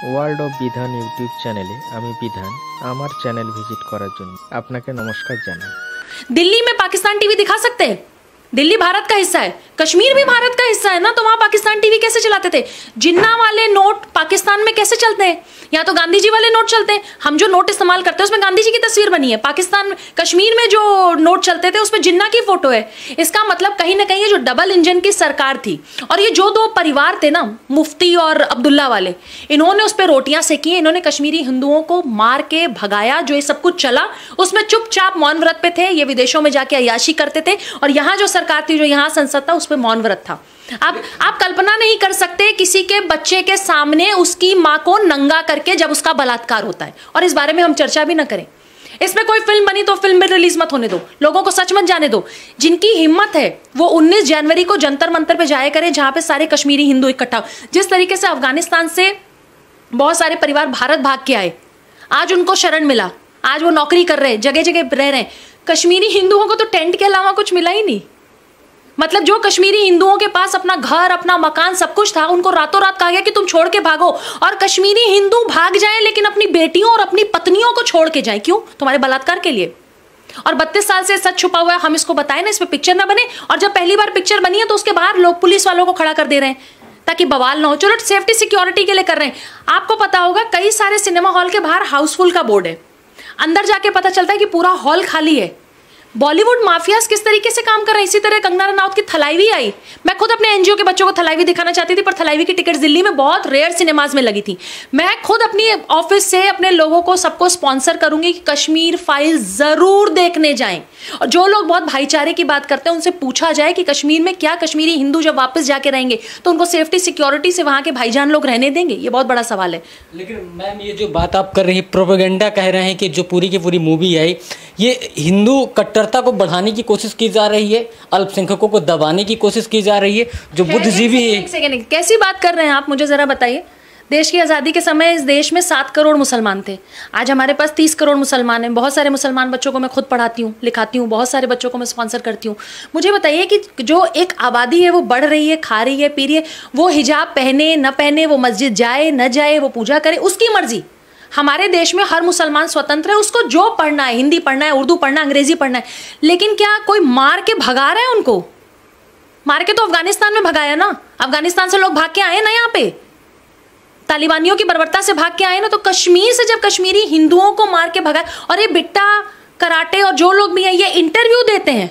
World of বিধান YouTube চ্যানেলে আমি বিধান আমার চ্যানেল ভিজিট করার জন্য আপনাকে নমস্কার জানাই। दिल्ली में पाकिस्तान टीवी दिखा सकते हैं? दिल्ली भारत का हिस्सा है, कश्मीर भी भारत का हिस्सा है ना, तो वहां पाकिस्तान टीवी कैसे चलाते थे? जिन्ना वाले नोट पाकिस्तान में कैसे चलते हैं? या तो गांधी जी वाले नोट चलते हैं। हम जो नोट इस्तेमाल करते हैं उसमें गांधी जी की तस्वीर बनी है। पाकिस्तान में कश्मीर में जो नोट चलते थे उसमें जिन्ना की फोटो है। इसका मतलब कहीं ना कहीं ये जो डबल इंजन की सरकार थी और ये जो दो परिवार थे ना, मुफ्ती और अब्दुल्ला वाले, इन्होंने उस पर रोटियां सेकी। इन्होंने कश्मीरी हिंदुओं को मार के भगाया। जो ये सब कुछ चला उसमें चुपचाप मौन व्रत पे थे। ये विदेशों में जाके अय्याशी करते थे और यहाँ जो सरकार थी, जो यहाँ संसद था, उस पर मौन व्रत था। आप कल्पना नहीं कर सकते किसी के बच्चे के सामने उसकी माँ को नंगा करके जब उसका बलात्कार होता है, और इस बारे में हम चर्चा भी ना करें। इसमें कोई फिल्म बनी तो फिल्म में रिलीज मत होने दो, लोगों को सच मत जाने दो। जिनकी हिम्मत है वो 19 जनवरी को जंतर मंतर पे जाया करें, जहां पे सारे कश्मीरी हिंदू इकट्ठा। जिस तरीके से अफगानिस्तान से बहुत सारे परिवार भारत भाग के आए, आज उनको शरण मिला, आज वो नौकरी कर रहे हैं, जगह जगह रह रहे हैं। कश्मीरी हिंदुओं को तो टेंट के अलावा कुछ मिला ही नहीं। मतलब जो कश्मीरी हिंदुओं के पास अपना घर, अपना मकान, सब कुछ था, उनको रातों रात कहा गया कि तुम छोड़ के भागो। और कश्मीरी हिंदू भाग जाएं लेकिन अपनी बेटियों और अपनी पत्नियों को छोड़ के जाएं। क्यों? तुम्हारे बलात्कार के लिए। और 32 साल से सच छुपा हुआ है, हम इसको बताएं ना, इस पे पिक्चर ना बने। और जब पहली बार पिक्चर बनी है तो उसके बाहर लोग पुलिस वालों को खड़ा कर दे रहे हैं ताकि बवाल ना हो। चलो सेफ्टी सिक्योरिटी के लिए कर रहे हैं। आपको पता होगा कई सारे सिनेमा हॉल के बाहर हाउसफुल का बोर्ड है, अंदर जाके पता चलता है कि पूरा हॉल खाली है। बॉलीवुड माफियाज किस तरीके से काम कर रहे हैं। इसी तरह कंगना रनौत की थलाईवी आई। मैं खुद अपने एनजीओ के बच्चों को थलाईवी दिखाना चाहती थी, पर थलाईवी की टिकट दिल्ली में बहुत रेयर सिनेमाज में लगी थी। मैं खुद अपनी ऑफिस से अपने लोगों को सबको स्पॉन्सर करूंगी कि कश्मीर फाइल जरूर देखने जाएं। और जो लोग बहुत भाईचारे की बात करते हैं उनसे पूछा जाए कि कश्मीर में क्या कश्मीरी हिंदू जब वापस जाके रहेंगे तो उनको सेफ्टी सिक्योरिटी से वहां के भाईजान लोग रहने देंगे? ये बहुत बड़ा सवाल है। लेकिन मैम, ये जो बात आप कर रही है, प्रोपेगेंडा कह रहे हैं कि जो पूरी की पूरी मूवी है ये हिंदू कट्टरता को बढ़ाने की कोशिश की जा रही है, अल्पसंख्यकों को दबाने की कोशिश की जा रही है, जो बुद्धिजीवी है। एक सेकंड, कैसी बात कर रहे हैं आप? मुझे जरा बताइए। देश की आज़ादी के समय इस देश में 7 करोड़ मुसलमान थे। आज हमारे पास 30 करोड़ मुसलमान हैं। बहुत सारे मुसलमान बच्चों को मैं खुद पढ़ाती हूँ, लिखाती हूँ, बहुत सारे बच्चों को मैं स्पॉन्सर करती हूँ। मुझे बताइए कि जो एक आबादी है वो बढ़ रही है, खा रही है, पी रही है, वो हिजाब पहने न पहने, वो मस्जिद जाए न जाए, वो पूजा करे, उसकी मर्जी। हमारे देश में हर मुसलमान स्वतंत्र है, उसको जो पढ़ना है, हिंदी पढ़ना है, उर्दू पढ़ना है, अंग्रेजी पढ़ना है। लेकिन क्या कोई मार के भगा रहा है उनको? मार के तो अफगानिस्तान में भगाया ना। अफगानिस्तान से लोग भाग के आए ना, यहाँ पे तालिबानियों की बर्बरता से भाग के आए ना। तो कश्मीर से जब कश्मीरी हिंदुओं को मार के भगाया, और ये बिट्टा कराटे और जो लोग भी हैं ये इंटरव्यू देते हैं,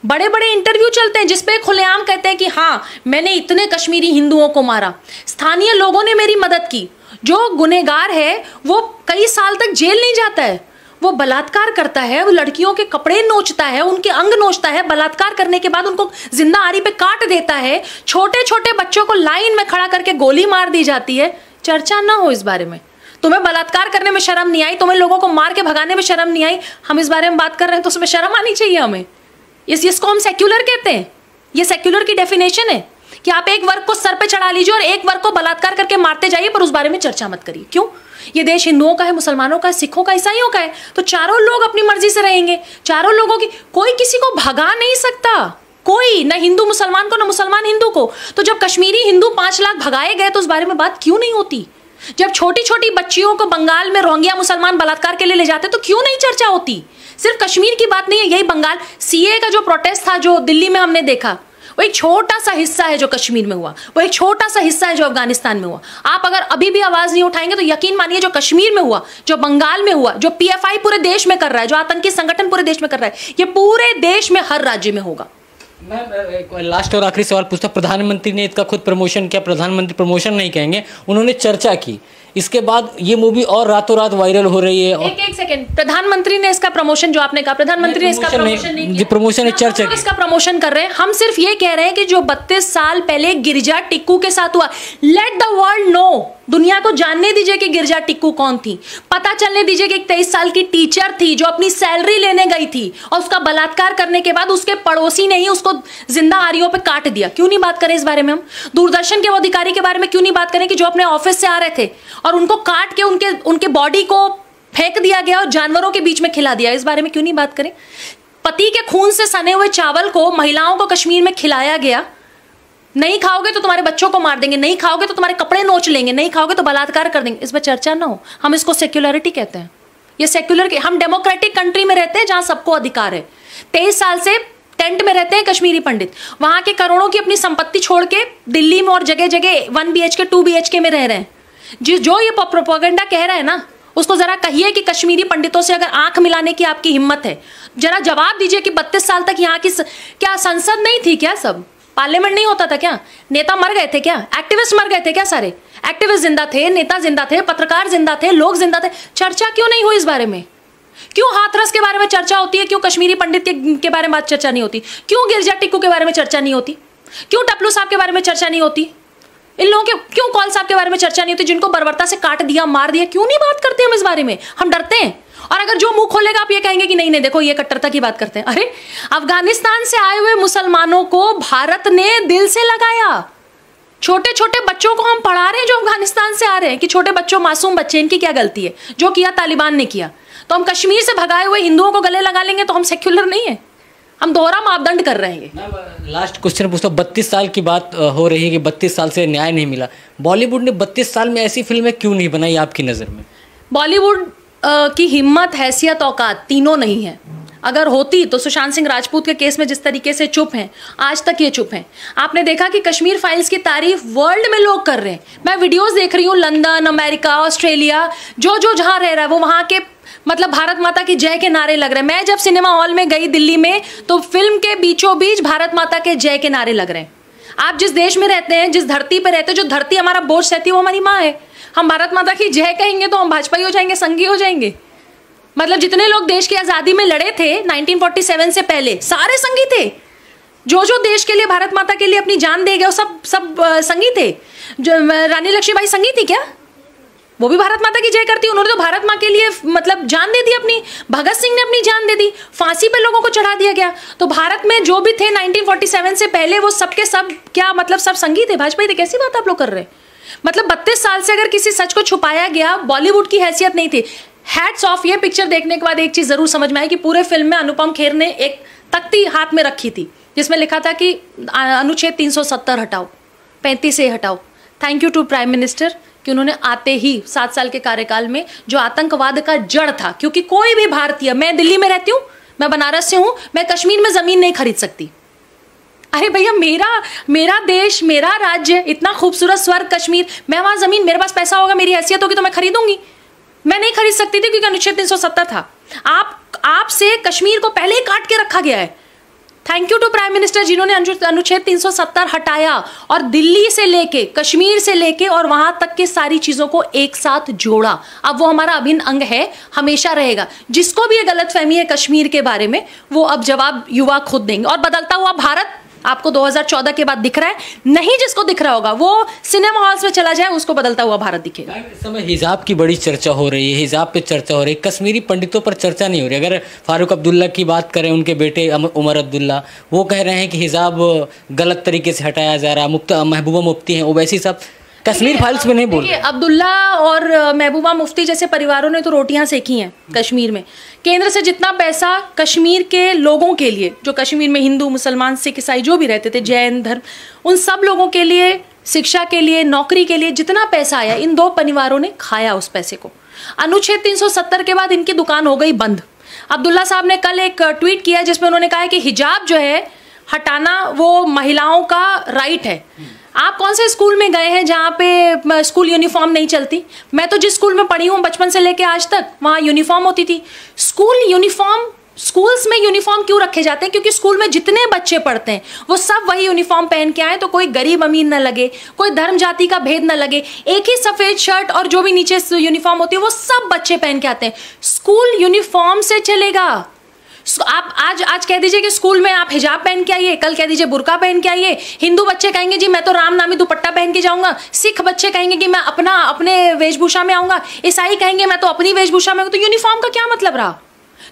बड़े बड़े इंटरव्यू चलते हैं जिसपे खुलेआम कहते हैं कि हाँ मैंने इतने कश्मीरी हिंदुओं को मारा, स्थानीय लोगों ने मेरी मदद की। जो गुनहगार है वो कई साल तक जेल नहीं जाता है, वो बलात्कार करता है, वो लड़कियों के कपड़े नोचता है, उनके अंग नोचता है, बलात्कार करने के बाद उनको जिंदा आरी पे काट देता है, छोटे छोटे बच्चों को लाइन में खड़ा करके गोली मार दी जाती है। चर्चा ना हो इस बारे में। तुम्हें बलात्कार करने में शर्म नहीं आई, तुम्हें लोगों को मार के भगाने में शर्म नहीं आई, हम इस बारे में बात कर रहे हैं तो उसमें शर्म आनी चाहिए हमें। इसको हम सेक्युलर कहते हैं। ये सेक्युलर की डेफिनेशन है कि आप एक वर्ग को सर पे चढ़ा लीजिए और एक वर्ग को बलात्कार करके मारते जाइए, पर उस बारे में चर्चा मत करिए। क्यों? ये देश हिंदुओं का है, मुसलमानों का है, सिखों का, ईसाइयों का है, तो चारों लोग अपनी मर्जी से रहेंगे। चारों लोगों की, कोई किसी को भगा नहीं सकता, कोई, ना हिंदू मुसलमान को, ना मुसलमान हिंदू को। तो जब कश्मीरी हिंदू 5 लाख भगाए गए तो उस बारे में बात क्यों नहीं होती? जब छोटी छोटी बच्चियों को बंगाल में रोहिंग्या मुसलमान बलात्कार के लिए ले जाते तो क्यों नहीं चर्चा होती? सिर्फ कश्मीर की बात नहीं है, यही बंगाल सीए का जो प्रोटेस्ट था जो दिल्ली में हमने देखा, वो एक छोटा सा हिस्सा है जो कश्मीर में हुआ, वो एक छोटा सा हिस्सा है जो अफगानिस्तान में हुआ। आप अगर अभी भी आवाज नहीं उठाएंगे तो यकीन मानिए जो कश्मीर में हुआ, जो बंगाल में हुआ, जो पीएफआई पूरे देश में कर रहा है, जो आतंकी संगठन पूरे देश में कर रहा है, ये पूरे देश में हर राज्य में होगा। मैं लास्ट और आखिरी सवाल पूछता। प्रधानमंत्री ने इसका खुद प्रमोशन किया, प्रधानमंत्री प्रमोशन नहीं कहेंगे, उन्होंने चर्चा की। इसके बाद ये मूवी और रातों रात वायरल हो रही है। एक सेकंड, प्रधानमंत्री ने इसका प्रमोशन, जो आपने कहा प्रधानमंत्री ने इसका प्रमोशन नहीं किया, प्रमोशन है, चर्चा की। इसका प्रमोशन कर रहे हैं। हम सिर्फ ये कह रहे हैं कि जो 32 साल पहले गिरजा टिक्कू के साथ हुआ, लेट द वर्ल्ड नो, दुनिया को जानने दीजिए कि गिरजा टिक्कू कौन थी। पता चलने दीजिए कि एक 23 साल की टीचर थी जो अपनी सैलरी लेने गई थी और उसका बलात्कार करने के बाद उसके पड़ोसी ने ही उसको जिंदा आरियों पे काट दिया। क्यों नहीं बात करें इस बारे में? हम दूरदर्शन के वो अधिकारी के बारे में क्यों नहीं बात करें कि जो अपने ऑफिस से आ रहे थे और उनको काट के उनके बॉडी को फेंक दिया गया और जानवरों के बीच में खिला दिया? इस बारे में क्यों नहीं बात करें? पति के खून से सने हुए चावल को महिलाओं को कश्मीर में खिलाया गया, नहीं खाओगे तो तुम्हारे बच्चों को मार देंगे, नहीं खाओगे तो तुम्हारे कपड़े नोच लेंगे, नहीं खाओगे तो बलात्कार कर देंगे, इस पर चर्चा ना हो। हम इसको सेक्युलरिटी कहते हैं। ये सेक्युलर, हम डेमोक्रेटिक कंट्री में रहते हैं जहां सबको अधिकार है। 23 साल से टेंट में रहते हैं कश्मीरी पंडित, वहां के करोड़ों की अपनी संपत्ति छोड़ के दिल्ली में और जगह जगह 1 BHK 2 BHK में रह रहे हैं। जो ये प्रोपेगेंडा कह रहा है ना, उसको जरा कहिए कि कश्मीरी पंडितों से अगर आंख मिलाने की आपकी हिम्मत है, जरा जवाब दीजिए कि 32 साल तक यहाँ की क्या संसद नहीं थी क्या? सब पार्लियामेंट नहीं होता था क्या? नेता मर गए थे क्या? एक्टिविस्ट मर गए थे क्या? सारे एक्टिविस्ट जिंदा थे, नेता जिंदा थे, पत्रकार जिंदा थे, लोग जिंदा थे। चर्चा क्यों नहीं हुई इस बारे में? क्यों हाथरस के बारे में चर्चा होती है? क्यों कश्मीरी पंडित के बारे में बात चर्चा नहीं होती? क्यों गिरजा टिक्कू के बारे में चर्चा नहीं होती? क्यों टपलू साहब के बारे में चर्चा नहीं होती? इन लोगों के क्यों कौल साहब के बारे में चर्चा नहीं होती, जिनको बर्बरता से काट दिया, मार दिया? क्यों नहीं बात करते हम इस बारे में? हम डरते हैं। और अगर जो मुंह खोलेगा आप ये कहेंगे कि नहीं नहीं देखो ये कट्टरता की बात करते हैं। अरे अफगानिस्तान से आए हुए मुसलमानों को भारत ने दिल से लगाया। छोटे छोटे बच्चों को हम पढ़ा रहे हैं जो अफगानिस्तान से आ रहे हैं कि छोटे बच्चों, मासूम बच्चे, इनकी क्या गलती है? जो किया तालिबान ने किया। तो हम कश्मीर से भगाए हुए हिंदुओं को गले लगा लेंगे तो हम सेक्युलर नहीं है? हम दोहरा मापदंड कर रहे हैं। लास्ट क्वेश्चन पूछता हूँ, 32 साल की बात हो रही है कि 32 साल से न्याय नहीं मिला। बॉलीवुड ने 32 साल में ऐसी फिल्में क्यों नहीं बनाई आपकी नज़र में? बॉलीवुड की हिम्मत, हैसियत, औकात तीनों नहीं है। अगर होती तो सुशांत सिंह राजपूत के केस में जिस तरीके से चुप हैं, आज तक ये चुप हैं। आपने देखा कि कश्मीर फाइल्स की तारीफ वर्ल्ड में लोग कर रहे हैं। मैं वीडियोस देख रही हूँ, लंदन, अमेरिका, ऑस्ट्रेलिया, जो जो जहाँ रह रहा है वो वहाँ के मतलब भारत माता की जय के नारे लग रहे हैं। मैं जब सिनेमा हॉल में गई दिल्ली में तो फिल्म के बीचों बीच भारत माता के जय के नारे लग रहे हैं। आप जिस देश में रहते हैं, जिस धरती पे रहते हैं, जो धरती हमारा बोझ सहती है वो हमारी माँ है। हम भारत माता की जय कहेंगे तो हम भाजपाई हो जाएंगे, संघी हो जाएंगे। मतलब जितने लोग देश की आज़ादी में लड़े थे 1947 से पहले, सारे संघी थे। जो जो देश के लिए, भारत माता के लिए अपनी जान दे गए वो सब संघी थे। जो रानी लक्ष्मीबाई संघी थी क्या? वो भी भारत माता की जय करती। उन्होंने तो भारत माँ के लिए मतलब जान दे दी अपनी। भगत सिंह ने अपनी जान दे दी, फांसी पे लोगों को चढ़ा दिया गया। तो भारत में जो भी थे 1947 से पहले वो सब के सब क्या मतलब सब संघी थे, भाजपाई थे? कैसी बात आप लोग कर रहे हैं? मतलब 32 साल से अगर किसी सच को छुपाया गया, बॉलीवुड की हैसियत नहीं थी। Hats off. ये पिक्चर देखने के बाद एक चीज जरूर समझ में आई कि पूरे फिल्म में अनुपम खेर ने एक तख्ती हाथ में रखी थी जिसमें लिखा था कि अनुच्छेद 370 हटाओ, 35A हटाओ। Thank you to prime minister कि उन्होंने आते ही 7 साल के कार्यकाल में जो आतंकवाद का जड़ था, क्योंकि कोई भी भारतीय, मैं दिल्ली में रहती हूँ, मैं बनारस से हूँ, मैं कश्मीर में जमीन नहीं खरीद सकती। अरे भैया मेरा देश, मेरा राज्य, इतना खूबसूरत स्वर्ग कश्मीर, मैं वहां जमीन, मेरे पास पैसा होगा, मेरी हैसियत होगी तो मैं खरीदूंगी। मैं नहीं खरीद सकती थी क्योंकि अनुच्छेद 370 था। आपसे कश्मीर को पहले ही काट के रखा गया है। Thank you to prime minister जिन्होंने अनुच्छेद 370 हटाया और दिल्ली से लेके, कश्मीर से लेके और वहां तक के सारी चीजों को एक साथ जोड़ा। अब वो हमारा अभिन्न अंग है, हमेशा रहेगा। जिसको भी ये गलतफहमी है कश्मीर के बारे में, वो अब जवाब युवा खुद देंगे। और बदलता हुआ भारत आपको 2014 के बाद दिख रहा है, नहीं जिसको दिख रहा होगा वो सिनेमा हॉल्स में चला जाए, उसको बदलता हुआ भारत दिखेगा। इस समय हिजाब की बड़ी चर्चा हो रही है, हिजाब पे चर्चा हो रही है, कश्मीरी पंडितों पर चर्चा नहीं हो रही। अगर फारूक अब्दुल्ला की बात करें, उनके बेटे उमर अब्दुल्ला, वो कह रहे हैं कि हिजाब गलत तरीके से हटाया जा रहा। महबूबा मुफ्ती हैं, ओवैसी सब कश्मीर फाइल्स में नहीं बोल रहे। अब्दुल्ला और महबूबा मुफ्ती जैसे परिवारों ने तो रोटियां सेकी हैं कश्मीर में। केंद्र से जितना पैसा कश्मीर के लोगों के लिए, जो कश्मीर में हिंदू, मुसलमान, सिख, ईसाई जो भी रहते थे, जैन धर्म, उन सब लोगों के लिए, शिक्षा के लिए, नौकरी के लिए जितना पैसा आया, इन 2 परिवारों ने खाया उस पैसे को। अनुच्छेद 370 के बाद इनकी दुकान हो गई बंद। अब्दुल्ला साहब ने कल एक ट्वीट किया जिसमें उन्होंने कहा है कि हिजाब जो है हटाना वो महिलाओं का राइट है। आप कौन से स्कूल में गए हैं जहाँ पे स्कूल यूनिफॉर्म नहीं चलती? मैं तो जिस स्कूल में पढ़ी हूँ बचपन से लेके आज तक, वहाँ यूनिफॉर्म होती थी। स्कूल यूनिफॉर्म, स्कूल्स में यूनिफॉर्म क्यों रखे जाते हैं? क्योंकि स्कूल में जितने बच्चे पढ़ते हैं वो सब वही यूनिफॉर्म पहन के आए, तो कोई गरीब अमीर न लगे, कोई धर्म जाति का भेद न लगे। एक ही सफेद शर्ट और जो भी नीचे यूनिफॉर्म होती है वो सब बच्चे पहन के आते हैं। स्कूल यूनिफॉर्म से चलेगा। आप आज कह दीजिए कि स्कूल में आप हिजाब पहन के आइए, कल कह दीजिए बुर्का पहन के आइए। हिंदू बच्चे कहेंगे जी मैं तो राम नामी दुपट्टा पहन के जाऊंगा। सिख बच्चे कहेंगे कि मैं अपने वेशभूषा में आऊंगा। ईसाई कहेंगे मैं तो अपनी वेशभूषा में। तो यूनिफॉर्म का क्या मतलब रहा?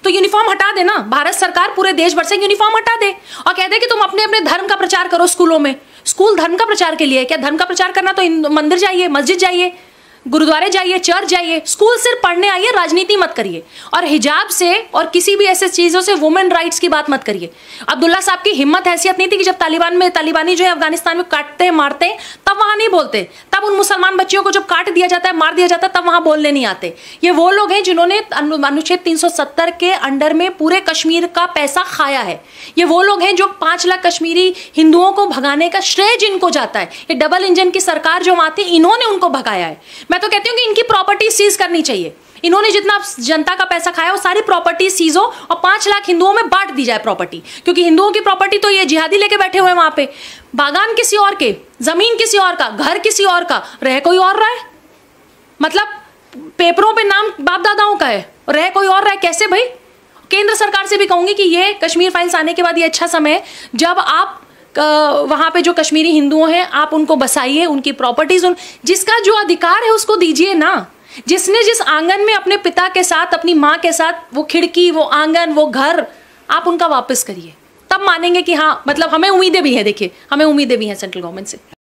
तो यूनिफॉर्म हटा देना, भारत सरकार पूरे देश भर से यूनिफॉर्म हटा दे और कह दे कि तुम अपने अपने धर्म का प्रचार करो स्कूलों में। स्कूल धर्म का प्रचार के लिए, क्या धर्म का प्रचार करना तो मंदिर जाइए, मस्जिद जाइए। गुरुद्वारे जाइए, चर्च जाइए, स्कूल सिर्फ पढ़ने आइए, राजनीति मत करिए। और हिजाब से और किसी भी ऐसे चीजों से वुमेन राइट्स की बात मत करिए। अब्दुल्ला साहब की हिम्मत हैसियत नहीं थी कि जब तालिबानी जो है अफगानिस्तान में काटते हैं, मारते हैं, तब वहां नहीं बोलते। तब उन मुसलमान बच्चियों को जब काट दिया जाता है, मार दिया जाता है, तब वहां बोलने नहीं आते। ये वो लोग हैं जिन्होंने अनुच्छेद 370 के अंडर में पूरे कश्मीर का पैसा खाया है। ये वो लोग हैं जो 5 लाख कश्मीरी हिंदुओं को भगाने का श्रेय जिनको जाता है। ये डबल इंजन की सरकार जो वहां थी, इन्होंने उनको भगाया है। मैं तो कहती हूँ कि इनकी प्रॉपर्टी सीज करनी चाहिए। इन्होंने जितना जनता का पैसा खाया वो सारी प्रॉपर्टी सीज हो और 5 लाख हिंदुओं में बांट दी जाए प्रॉपर्टी, क्योंकि हिंदुओं की प्रॉपर्टी तो ये जिहादी लेके बैठे हुए हैं वहां पे। बागान किसी और के, जमीन किसी और का, घर किसी और का, रह कोई और रहा है। मतलब पेपरों पे नाम बाप दादाओं का है, रह कोई और रहा है। कैसे भाई? केंद्र सरकार से भी कहूंगी कि ये कश्मीर फाइल्स आने के बाद ये अच्छा समय है जब आप वहां पे जो कश्मीरी हिंदुओं हैं आप उनको बसाइए, उनकी प्रॉपर्टीज, जिसका जो अधिकार है उसको दीजिए ना। जिसने जिस आंगन में अपने पिता के साथ, अपनी माँ के साथ, वो खिड़की, वो आंगन, वो घर, आप उनका वापस करिए, तब मानेंगे कि हाँ, मतलब हमें उम्मीदें भी हैं। देखिए, हमें उम्मीदें भी हैं सेंट्रल गवर्नमेंट से।